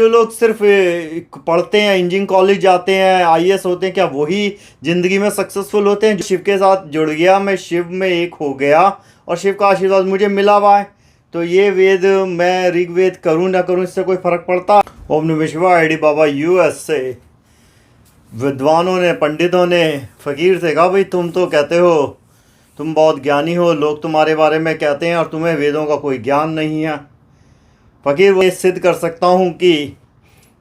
जो लोग सिर्फ पढ़ते हैं, इंजीनियरिंग कॉलेज जाते हैं, आईएएस होते हैं, क्या वही ज़िंदगी में सक्सेसफुल होते हैं? जो शिव के साथ जुड़ गया, मैं शिव में एक हो गया और शिव का आशीर्वाद मुझे मिला हुआ है। तो ये वेद मैं ऋग्वेद करूँ ना करूँ, इससे कोई फ़र्क पड़ता? ओम नमः शिवाय। आईडी बाबा यूएस से विद्वानों ने, पंडितों ने फ़कीर से कहा, भाई तुम तो कहते हो तुम बहुत ज्ञानी हो, लोग तुम्हारे बारे में कहते हैं और तुम्हें वेदों का कोई ज्ञान नहीं है। फ़कीर, वो सिद्ध कर सकता हूँ कि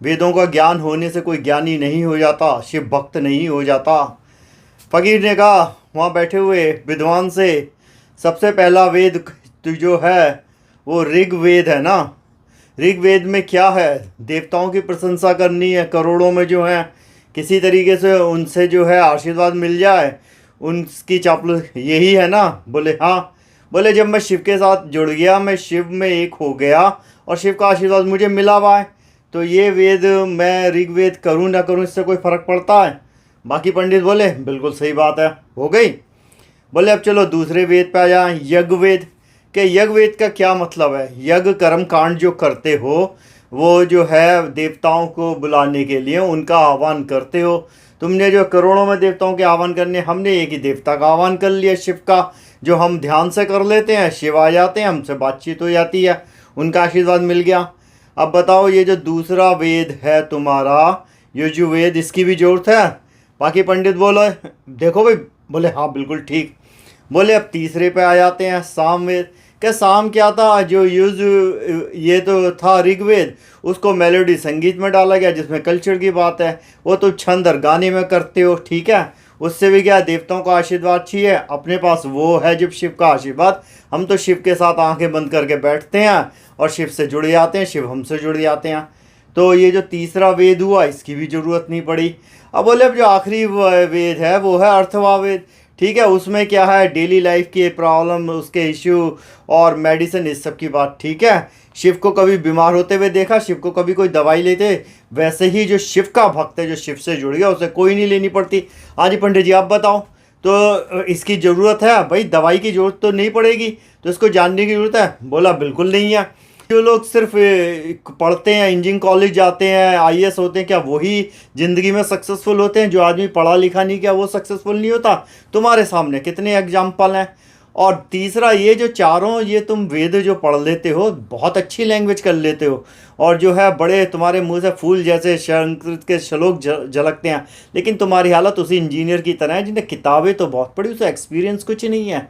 वेदों का ज्ञान होने से कोई ज्ञानी नहीं हो जाता, शिव भक्त नहीं हो जाता। फ़कीर ने कहा वहाँ बैठे हुए विद्वान से, सबसे पहला वेद तो जो है वो ऋग्वेद है ना। ऋग्वेद में क्या है? देवताओं की प्रशंसा करनी है, करोड़ों में जो हैं, किसी तरीके से उनसे जो है आशीर्वाद मिल जाए, उनकी चापलूस, यही है ना? बोले हाँ। बोले जब मैं शिव के साथ जुड़ गया, मैं शिव में एक हो गया और शिव का आशीर्वाद मुझे मिला हुआ है। तो ये वेद मैं ऋग्वेद करूँ ना करूँ, इससे कोई फ़र्क पड़ता है? बाकी पंडित बोले बिल्कुल सही बात है, हो गई। बोले अब चलो दूसरे वेद पे आ जाए, यज्ञवेद। के यज्ञवेद का क्या मतलब है? यज्ञ कर्म कांड जो करते हो, वो जो है देवताओं को बुलाने के लिए उनका आह्वान करते हो। तुमने जो करोड़ों में देवताओं के आह्वान करने, हमने एक ही देवता का आह्वान कर लिया, शिव का, जो हम ध्यान से कर लेते हैं, शिव आ जाते हैं, हमसे बातचीत हो जाती है, उनका आशीर्वाद मिल गया। अब बताओ ये जो दूसरा वेद है तुम्हारा यजुर्वेद, इसकी भी जरूरत है? बाकी पंडित बोले देखो भाई, बोले हाँ बिल्कुल ठीक। बोले अब तीसरे पे आ जाते हैं, सामवेद। क्या साम क्या था? जो ये तो था ऋग्वेद, उसको मेलोडी संगीत में डाला गया, जिसमें कल्चर की बात है, वो तो छंद और गाने में करते हो, ठीक है। उससे भी क्या, देवताओं का आशीर्वाद चाहिए, अपने पास वो है जब शिव का आशीर्वाद। हम तो शिव के साथ आंखें बंद करके बैठते हैं और शिव से जुड़ जाते हैं, शिव हमसे जुड़ जाते हैं। तो ये जो तीसरा वेद हुआ, इसकी भी ज़रूरत नहीं पड़ी। अब बोले अब जो आखिरी वेद है वो है अर्थवा वेद, ठीक है। उसमें क्या है, डेली लाइफ के प्रॉब्लम, उसके इश्यू और मेडिसिन, इस सब की बात, ठीक है। शिव को कभी बीमार होते हुए देखा? शिव को कभी कोई दवाई लेते? वैसे ही जो शिव का भक्त है, जो शिव से जुड़ गया, उसे कोई नहीं लेनी पड़ती। हाँ जी पंडित जी, आप बताओ। तो इसकी ज़रूरत है भाई, दवाई की ज़रूरत तो नहीं पड़ेगी, तो इसको जानने की ज़रूरत है? बोला बिल्कुल नहीं है। जो लोग सिर्फ पढ़ते हैं, इंजीनियरिंग कॉलेज जाते हैं, आईएएस होते हैं, क्या वही ज़िंदगी में सक्सेसफुल होते हैं? जो आदमी पढ़ा लिखा नहीं, क्या वो सक्सेसफुल नहीं होता? तुम्हारे सामने कितने एग्जाम्पल हैं। और तीसरा, ये जो चारों ये तुम वेद जो पढ़ लेते हो, बहुत अच्छी लैंग्वेज कर लेते हो, और जो है बड़े तुम्हारे मुंह से फूल जैसे संस्कृत के श्लोक झलकते हैं, लेकिन तुम्हारी हालत उसी इंजीनियर की तरह है जिन्हें किताबें तो बहुत पढ़ी, उसे एक्सपीरियंस कुछ नहीं है।